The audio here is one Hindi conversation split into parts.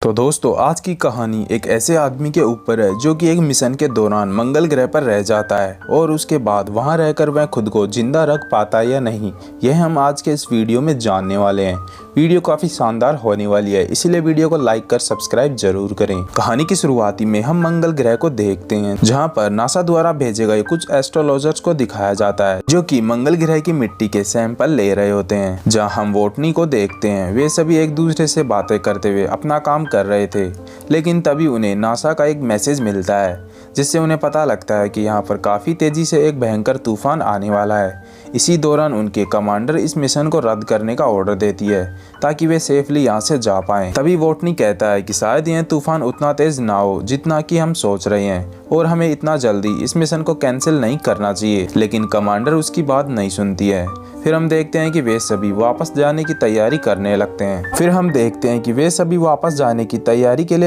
तो दोस्तों, आज की कहानी एक ऐसे आदमी के ऊपर है जो कि एक मिशन के दौरान मंगल ग्रह पर रह जाता है और उसके बाद वहां रहकर वह खुद को जिंदा रख पाता है या नहीं, यह हम आज के इस वीडियो में जानने वाले हैं। वीडियो काफी शानदार होने वाली है, इसीलिए वीडियो को लाइक कर सब्सक्राइब जरूर करें। कहानी की शुरुआती में हम मंगल ग्रह को देखते हैं, जहाँ पर नासा द्वारा भेजे गए कुछ एस्ट्रोलॉजर्स को दिखाया जाता है जो कि मंगल ग्रह की मिट्टी के सैंपल ले रहे होते हैं। जहाँ हम वोटनी को देखते हैं, वे सभी एक दूसरे से बातें करते हुए अपना काम कर रहे थे, लेकिन तभी उन्हें नासा का एक मैसेज मिलता है जिससे उन्हें पता लगता है कि यहाँ पर काफ़ी तेज़ी से एक भयंकर तूफान आने वाला है। इसी दौरान उनके कमांडर इस मिशन को रद्द करने का ऑर्डर देती है ताकि वे सेफली यहाँ से जा पाएं। तभी वोटनी कहता है कि शायद यह तूफान उतना तेज ना हो जितना कि हम सोच रहे हैं और हमें इतना जल्दी इस मिशन को कैंसिल नहीं करना चाहिए, लेकिन कमांडर उसकी बात नहीं सुनती है। फिर हम देखते हैं कि वे सभी वापस जाने की तैयारी करने लगते हैं।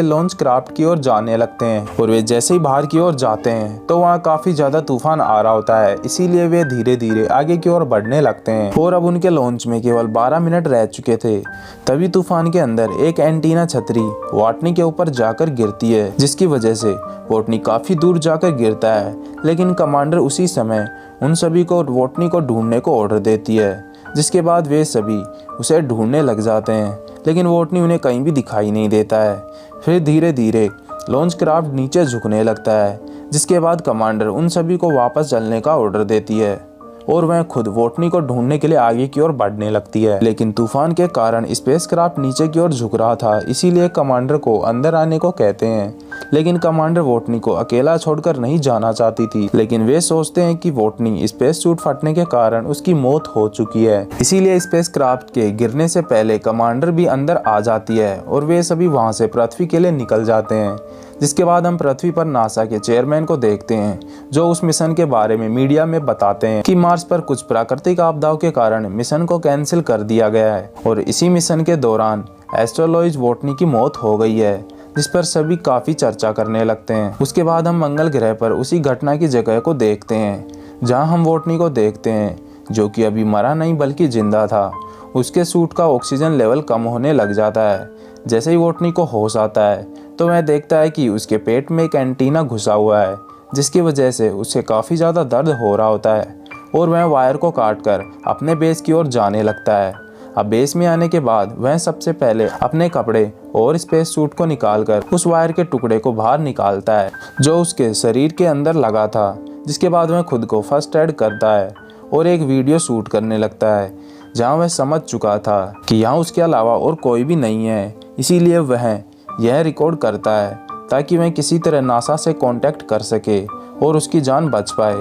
लॉन्च क्राफ्ट की ओर जाने लगते हैं और वे जैसे ही बाहर की ओर जाते हैं तो वहाँ काफी ज्यादा तूफान आ रहा होता है, इसीलिए वे धीरे धीरे आगे की ओर बढ़ने लगते हैं और अब उनके लॉन्च में केवल 12 मिनट रह चुके थे। तभी तूफान के अंदर एक एंटीना छतरी वोटनी के ऊपर जाकर गिरती है, जिसकी वजह से वोटनी काफी दूर जाकर गिरता है, लेकिन कमांडर उसी समय उन सभी को वोटनी को ढूंढने को ऑर्डर देती है, जिसके बाद वे सभी उसे ढूंढने लग जाते हैं, लेकिन वोटनी उन्हें कहीं भी दिखाई नहीं देता है। फिर धीरे धीरे लॉन्च क्राफ्ट नीचे झुकने लगता है, जिसके बाद कमांडर उन सभी को वापस चलने का ऑर्डर देती है और वह खुद वोटनी को ढूंढने के लिए आगे की ओर बढ़ने लगती है। लेकिन तूफान के कारण स्पेसक्राफ्ट नीचे की ओर झुक रहा था, इसीलिए कमांडर को अंदर आने को कहते हैं, लेकिन कमांडर वोटनी को अकेला छोड़कर नहीं जाना चाहती थी। लेकिन वे सोचते हैं कि वोटनी स्पेस सूट फटने के कारण उसकी मौत हो चुकी है, इसीलिए स्पेसक्राफ्ट के गिरने से पहले कमांडर भी अंदर आ जाती है और वे सभी वहां से पृथ्वी के लिए निकल जाते हैं। जिसके बाद हम पृथ्वी पर नासा के चेयरमैन को देखते हैं, जो उस मिशन के बारे में मीडिया में बताते हैं कि मार्स पर कुछ प्राकृतिक आपदाओं के कारण मिशन को कैंसिल कर दिया गया है और इसी मिशन के दौरान एस्ट्रोलॉइज वोटनी की मौत हो गई है, जिस पर सभी काफी चर्चा करने लगते हैं। उसके बाद हम मंगल ग्रह पर उसी घटना की जगह को देखते हैं, जहाँ हम वोटनी को देखते हैं जो कि अभी मरा नहीं बल्कि जिंदा था। उसके सूट का ऑक्सीजन लेवल कम होने लग जाता है। जैसे ही वोटनी को होश आता है तो वह देखता है कि उसके पेट में एक एंटीना घुसा हुआ है, जिसकी वजह से उसे काफ़ी ज़्यादा दर्द हो रहा होता है और वह वायर को काटकर अपने बेस की ओर जाने लगता है। अब बेस में आने के बाद वह सबसे पहले अपने कपड़े और स्पेस सूट को निकालकर उस वायर के टुकड़े को बाहर निकालता है जो उसके शरीर के अंदर लगा था। जिसके बाद वह खुद को फर्स्ट एड करता है और एक वीडियो शूट करने लगता है, जहाँ वह समझ चुका था कि यहाँ उसके अलावा और कोई भी नहीं है, इसीलिए वह यह रिकॉर्ड करता है ताकि वह किसी तरह नासा से कांटेक्ट कर सके और उसकी जान बच पाए।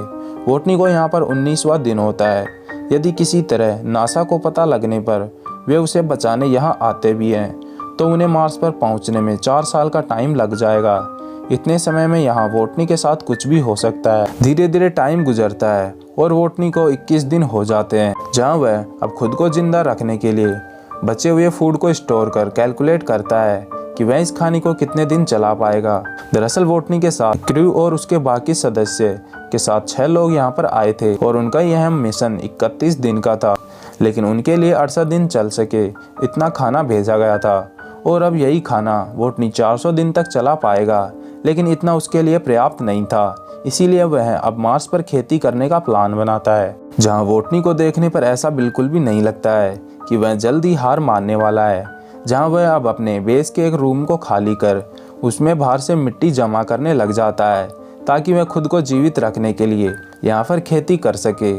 वोटनी को यहाँ पर 19वां दिन होता है। यदि किसी तरह नासा को पता लगने पर वे उसे बचाने यहाँ आते भी हैं तो उन्हें मार्स पर पहुँचने में 4 साल का टाइम लग जाएगा। इतने समय में यहाँ वोटनी के साथ कुछ भी हो सकता है। धीरे धीरे टाइम गुजरता है और वोटनी को 21 दिन हो जाते हैं, जहाँ वह अब खुद को जिंदा रखने के लिए बचे हुए फूड को स्टोर कर कैलकुलेट करता है कि वह इस खाने को कितने दिन चला पाएगा। दरअसल वोटनी के साथ क्रू और उसके बाकी सदस्य के साथ 6 लोग यहाँ पर आए थे और उनका यह मिशन 31 दिन का था, लेकिन उनके लिए 68 दिन चल सके इतना खाना भेजा गया था और अब यही खाना वोटनी 400 दिन तक चला पाएगा, लेकिन इतना उसके लिए पर्याप्त नहीं था। इसीलिए वह अब मार्स पर खेती करने का प्लान बनाता है, जहाँ वोटनी को देखने पर ऐसा बिल्कुल भी नहीं लगता है कि वह जल्दी हार मानने वाला है। जहाँ वह अब अपने बेस के एक रूम को खाली कर उसमें बाहर से मिट्टी जमा करने लग जाता है ताकि वह खुद को जीवित रखने के लिए यहाँ पर खेती कर सके।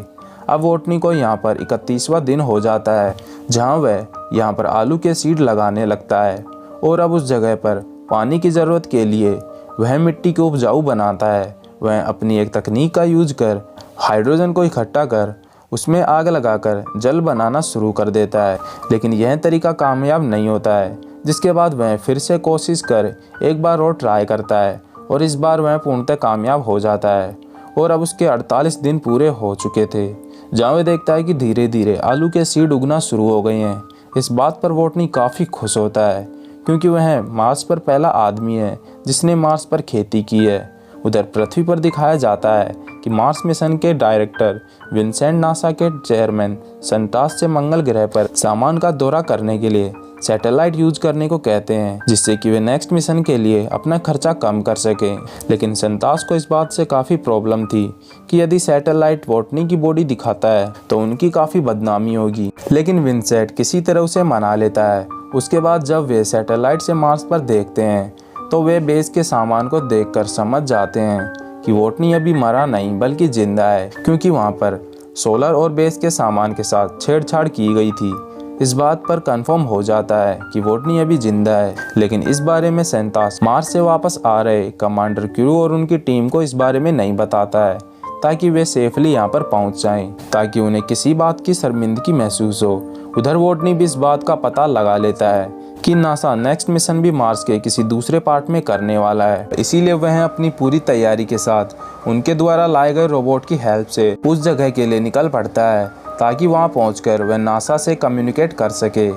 अब वोटनी को यहाँ पर 31वां दिन हो जाता है, जहाँ वह यहाँ पर आलू के सीड लगाने लगता है और अब उस जगह पर पानी की ज़रूरत के लिए वह मिट्टी को उपजाऊ बनाता है। वह अपनी एक तकनीक का यूज कर हाइड्रोजन को इकट्ठा कर उसमें आग लगाकर जल बनाना शुरू कर देता है, लेकिन यह तरीका कामयाब नहीं होता है। जिसके बाद वह फिर से कोशिश कर एक बार और ट्राई करता है और इस बार वह पूर्णतः कामयाब हो जाता है और अब उसके 48 दिन पूरे हो चुके थे, जहाँ वह देखता है कि धीरे धीरे आलू के सीड उगना शुरू हो गए हैं। इस बात पर वोटनी काफ़ी खुश होता है क्योंकि वह मार्स पर पहला आदमी है जिसने मार्स पर खेती की है। उधर पृथ्वी पर दिखाया जाता है कि मार्स मिशन के डायरेक्टर विंसेंट नासा के चेयरमैन संतास से मंगल ग्रह पर सामान का दौरा करने के लिए सैटेलाइट यूज करने को कहते हैं, जिससे कि वे नेक्स्ट मिशन के लिए अपना खर्चा कम कर सके। लेकिन सेंटास को इस बात से काफ़ी प्रॉब्लम थी कि यदि सैटेलाइट वोटनी की बॉडी दिखाता है तो उनकी काफ़ी बदनामी होगी। लेकिन विंसेंट किसी तरह उसे मना लेता है। उसके बाद जब वे सैटेलाइट से मार्स पर देखते हैं तो वे बेस के सामान को देखकर समझ जाते हैं कि वोटनी अभी मरा नहीं बल्कि जिंदा है, क्योंकि वहाँ पर सोलर और बेस के सामान के साथ छेड़छाड़ की गई थी। इस बात पर कंफर्म हो जाता है कि वोटनी अभी जिंदा है। लेकिन इस बारे में सेंटास मार्स से वापस आ रहे कमांडर क्रू और उनकी टीम को इस बारे में नहीं बताता है, ताकि वे सेफली यहाँ पर पहुँच जाएं, ताकि उन्हें किसी बात की शर्मिंदगी महसूस हो। उधर वोटनी भी इस बात का पता लगा लेता है कि नासा नेक्स्ट मिशन भी मार्स के किसी दूसरे पार्ट में करने वाला है। इसीलिए वह अपनी पूरी तैयारी के साथ उनके द्वारा लाए गए रोबोट की हेल्प से उस जगह के लिए निकल पड़ता है, ताकि वहां पहुंचकर वह नासा से कम्युनिकेट कर सके।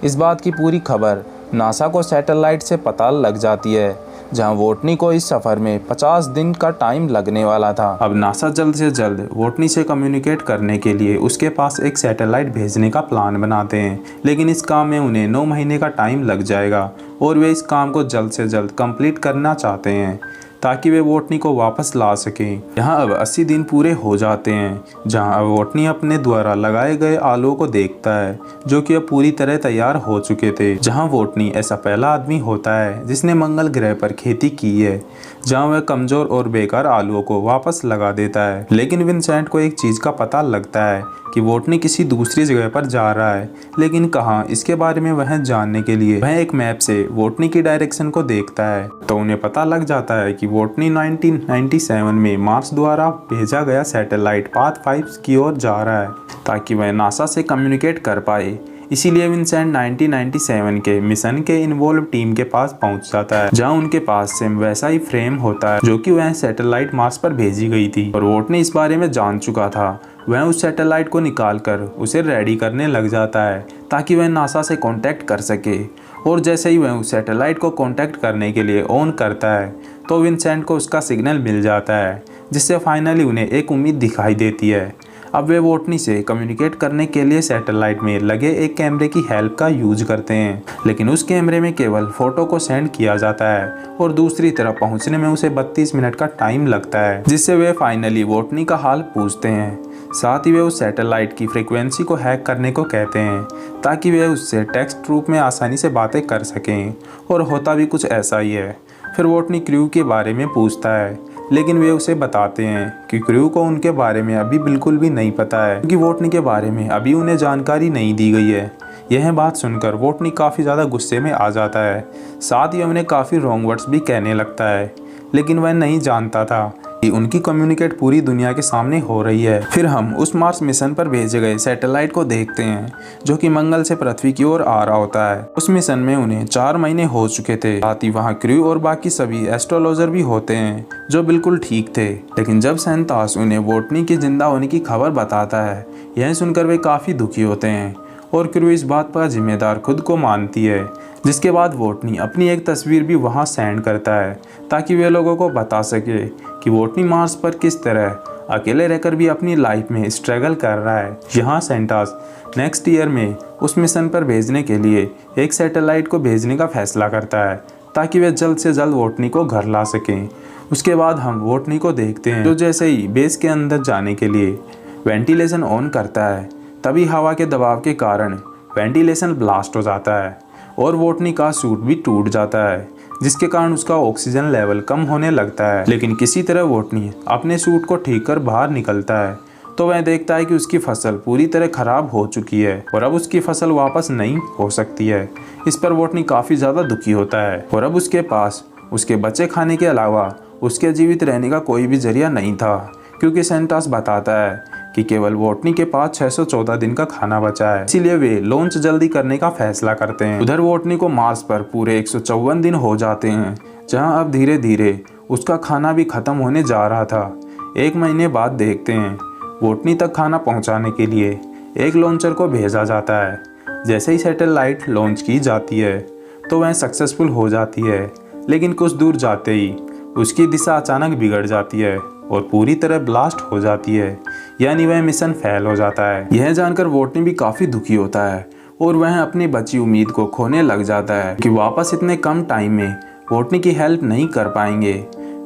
इस बात की पूरी खबर नासा को सैटेलाइट से पता लग जाती है, जहां वोटनी को इस सफ़र में 50 दिन का टाइम लगने वाला था। अब नासा जल्द से जल्द वोटनी से कम्युनिकेट करने के लिए उसके पास एक सैटेलाइट भेजने का प्लान बनाते हैं, लेकिन इस काम में उन्हें 9 महीने का टाइम लग जाएगा और वे इस काम को जल्द से जल्द कंप्लीट करना चाहते हैं, ताकि वे वोटनी को वापस ला सकें। यहाँ अब 80 दिन पूरे हो जाते हैं, जहाँ अब वोटनी अपने द्वारा लगाए गए आलुओं को देखता है, जो कि अब पूरी तरह तैयार हो चुके थे। जहाँ वोटनी ऐसा पहला आदमी होता है जिसने मंगल ग्रह पर खेती की है, जहाँ वह कमजोर और बेकार आलुओं को वापस लगा देता है। लेकिन विंसेंट को एक चीज़ का पता लगता है कि वोटनी किसी दूसरी जगह पर जा रहा है, लेकिन कहाँ, इसके बारे में वह जानने के लिए वह एक मैप से वोटनी की डायरेक्शन को देखता है। तो उन्हें पता लग जाता है कि वोटनी 1997 में मार्स द्वारा भेजा गया सैटेलाइट पाथ 5 की ओर जा रहा है, ताकि वह नासा से कम्युनिकेट कर पाए। इसीलिए विंसेंट 1997 के मिशन के इन्वॉल्व टीम के पास पहुंच जाता है, जहां उनके पास सेम वैसा ही फ्रेम होता है जो कि वह सैटेलाइट मार्स पर भेजी गई थी। और वोटनी इस बारे में जान चुका था। वह उस सैटेलाइट को निकालकर उसे रेडी करने लग जाता है, ताकि वह नासा से कांटेक्ट कर सके। और जैसे ही वह उस सैटेलाइट को कांटेक्ट करने के लिए ऑन करता है तो विंसेंट को उसका सिग्नल मिल जाता है, जिससे फाइनली उन्हें एक उम्मीद दिखाई देती है। अब वे वोटनी से कम्युनिकेट करने के लिए सैटेलाइट में लगे एक कैमरे की हेल्प का यूज करते हैं, लेकिन उस कैमरे में केवल फोटो को सेंड किया जाता है और दूसरी तरफ पहुंचने में उसे 32 मिनट का टाइम लगता है, जिससे वे फाइनली वोटनी का हाल पूछते हैं। साथ ही वे उस सैटेलाइट की फ्रीक्वेंसी को हैक करने को कहते हैं, ताकि वे उससे टेक्स्ट रूप में आसानी से बातें कर सकें। और होता भी कुछ ऐसा ही है। फिर वोटनी क्रू के बारे में पूछता है, लेकिन वे उसे बताते हैं कि क्रू को उनके बारे में अभी बिल्कुल भी नहीं पता है, क्योंकि वोटनी के बारे में अभी उन्हें जानकारी नहीं दी गई है। यह बात सुनकर वोटनी काफ़ी ज़्यादा गुस्से में आ जाता है। साथ ही उन्हें काफ़ी रॉन्ग वर्ड्स भी कहने लगता है, लेकिन वह नहीं जानता था कि उनकी कम्युनिकेट पूरी दुनिया के सामने हो रही है। फिर हम उस मार्स मिशन पर भेजे गए सैटेलाइट को देखते हैं, जो कि मंगल से पृथ्वी की ओर आ रहा होता है। उस मिशन में उन्हें 4 महीने हो चुके थे। साथ ही वहाँ क्रू और बाकी सभी एस्ट्रोलॉजर भी होते हैं, जो बिल्कुल ठीक थे। लेकिन जब सेंटास उन्हें वोटनी के जिंदा होने की खबर बताता है, यह सुनकर वे काफ़ी दुखी होते हैं और क्रू इस बात पर जिम्मेदार खुद को मानती है। जिसके बाद वोटनी अपनी एक तस्वीर भी वहाँ सेंड करता है, ताकि वे लोगों को बता सके कि वोटनी मार्स पर किस तरह अकेले रहकर भी अपनी लाइफ में स्ट्रगल कर रहा है। यहाँ सेंटास नेक्स्ट ईयर में उस मिशन पर भेजने के लिए एक सैटेलाइट को भेजने का फैसला करता है, ताकि वे जल्द से जल्द वोटनी को घर ला सकें। उसके बाद हम वोटनी को देखते हैं, जो जैसे ही बेस के अंदर जाने के लिए वेंटिलेशन ऑन करता है, तभी हवा के दबाव के कारण वेंटिलेशन ब्लास्ट हो जाता है और वोटनी का सूट भी टूट जाता है, जिसके कारण उसका ऑक्सीजन लेवल कम होने लगता है। लेकिन किसी तरह वोटनी अपने सूट को ठीक कर बाहर निकलता है, तो वह देखता है कि उसकी फसल पूरी तरह खराब हो चुकी है और अब उसकी फसल वापस नहीं हो सकती है। इस पर वोटनी काफ़ी ज़्यादा दुखी होता है और अब उसके पास उसके बच्चे खाने के अलावा उसके जीवित रहने का कोई भी जरिया नहीं था, क्योंकि सेंटास बताता है कि केवल वोटनी के पास 614 दिन का खाना बचा है। इसीलिए वे लॉन्च जल्दी करने का फैसला करते हैं। उधर वोटनी को मार्स पर पूरे 154 दिन हो जाते हैं, जहां अब धीरे धीरे उसका खाना भी खत्म होने जा रहा था। 1 महीने बाद देखते हैं वोटनी तक खाना पहुंचाने के लिए एक लॉन्चर को भेजा जाता है। जैसे ही सैटेलाइट लॉन्च की जाती है तो वह सक्सेसफुल हो जाती है, लेकिन कुछ दूर जाते ही उसकी दिशा अचानक बिगड़ जाती है और पूरी तरह ब्लास्ट हो जाती है, यानी वह मिशन फेल हो जाता है। यह जानकर वोटनी भी काफ़ी दुखी होता है। और वह अपनी बची उम्मीद को खोने लग जाता है कि वापस इतने कम टाइम में वोटनी की हेल्प नहीं कर पाएंगे।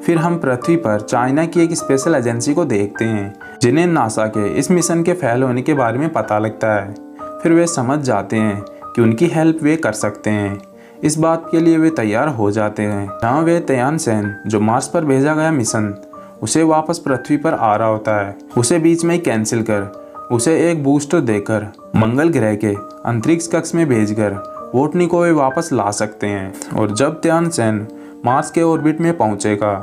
फिर हम पृथ्वी पर चाइना की एक स्पेशल एजेंसी को देखते हैं जिन्हें नासा के इस मिशन के फेल होने के बारे में पता लगता है। फिर वे समझ जाते हैं कि उनकी हेल्प वे कर सकते हैं। इस बात के लिए वे तैयार हो जाते हैं। जहाँ वे तियानसेन जो मार्स पर भेजा गया मिशन उसे वापस पृथ्वी पर आ रहा होता है, उसे बीच में ही कैंसिल कर उसे एक बूस्टर देकर मंगल ग्रह के अंतरिक्ष कक्ष में भेजकर वोटनी को वे वापस ला सकते हैं। और जब तियानसेन मार्स के ऑर्बिट में पहुंचेगा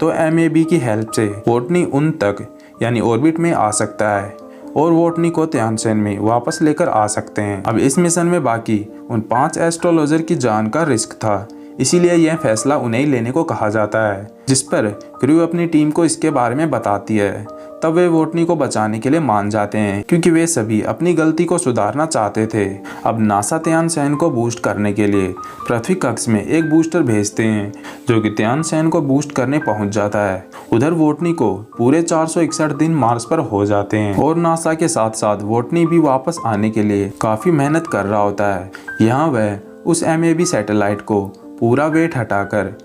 तो MAB की हेल्प से वोटनी उन तक यानी ऑर्बिट में आ सकता है और वोटनी को तियानसेन में वापस लेकर आ सकते हैं। अब इस मिशन में बाकी उन 5 एस्ट्रोलॉजर की जान का रिस्क था, इसीलिए यह फैसला उन्हें ही लेने को कहा जाता है, जिस पर क्रू अपनी टीम को इसके बारे में बताती है। तब वे वोटनी को बचाने के लिए मान जाते हैं क्योंकि वे सभी अपनी गलती को सुधारना चाहते थे। अब नासा तियानसेन को बूस्ट करने के लिए पृथ्वी कक्ष में एक बूस्टर भेजते हैं जो कि तियानसेन को बूस्ट करने पहुंच जाता है। उधर वोटनी को पूरे 461 दिन मार्स पर हो जाते हैं और नासा के साथ साथ वोटनी भी वापस आने के लिए काफी मेहनत कर रहा होता है। यहाँ वह उस MAB सैटेलाइट को पूरा वेट हटाकर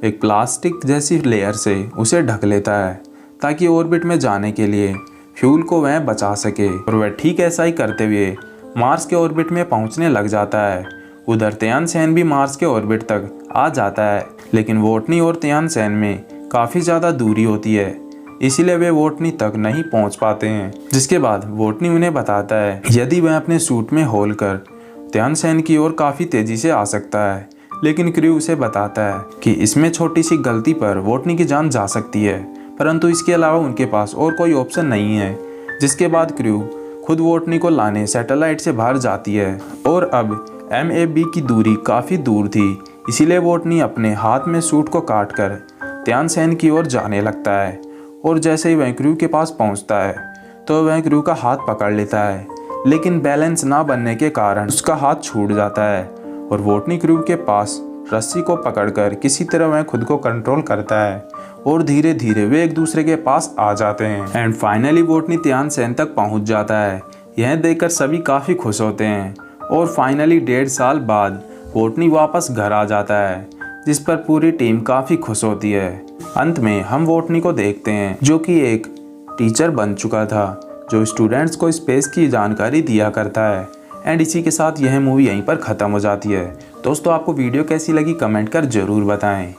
एक प्लास्टिक जैसी लेयर से उसे ढक लेता है ताकि ऑर्बिट में जाने के लिए फ्यूल को वह बचा सके। और वह ठीक ऐसा ही करते हुए मार्स के ऑर्बिट में पहुंचने लग जाता है। उधर तियानसेन भी मार्स के ऑर्बिट तक आ जाता है, लेकिन वोटनी और तियानसेन में काफ़ी ज़्यादा दूरी होती है, इसीलिए वे वोटनी तक नहीं पहुंच पाते हैं। जिसके बाद वोटनी उन्हें बताता है यदि वह अपने सूट में होल कर तियानसेन की ओर काफ़ी तेज़ी से आ सकता है, लेकिन क्रू उसे बताता है कि इसमें छोटी सी गलती पर वोटनी की जान जा सकती है, परंतु इसके अलावा उनके पास और कोई ऑप्शन नहीं है। जिसके बाद क्रू खुद वोटनी को लाने सैटेलाइट से बाहर जाती है और अब MAB की दूरी काफ़ी दूर थी, इसीलिए वोटनी अपने हाथ में सूट को काट कर तियानसेन की ओर जाने लगता है। और जैसे ही वह क्रू के पास पहुंचता है तो वह क्रू का हाथ पकड़ लेता है, लेकिन बैलेंस ना बनने के कारण उसका हाथ छूट जाता है और वोटनी क्रू के पास रस्सी को पकड़कर किसी तरह वह खुद को कंट्रोल करता है और धीरे धीरे वे एक दूसरे के पास आ जाते हैं। एंड फाइनली वोटनी तियानसेन तक पहुंच जाता है। यह देखकर सभी काफ़ी खुश होते हैं और फाइनली 1.5 साल बाद वोटनी वापस घर आ जाता है, जिस पर पूरी टीम काफ़ी खुश होती है। अंत में हम वोटनी को देखते हैं जो कि एक टीचर बन चुका था जो स्टूडेंट्स को स्पेस की जानकारी दिया करता है। एंड इसी के साथ यह मूवी यहीं पर ख़त्म हो जाती है। दोस्तों आपको वीडियो कैसी लगी कमेंट कर ज़रूर बताएं।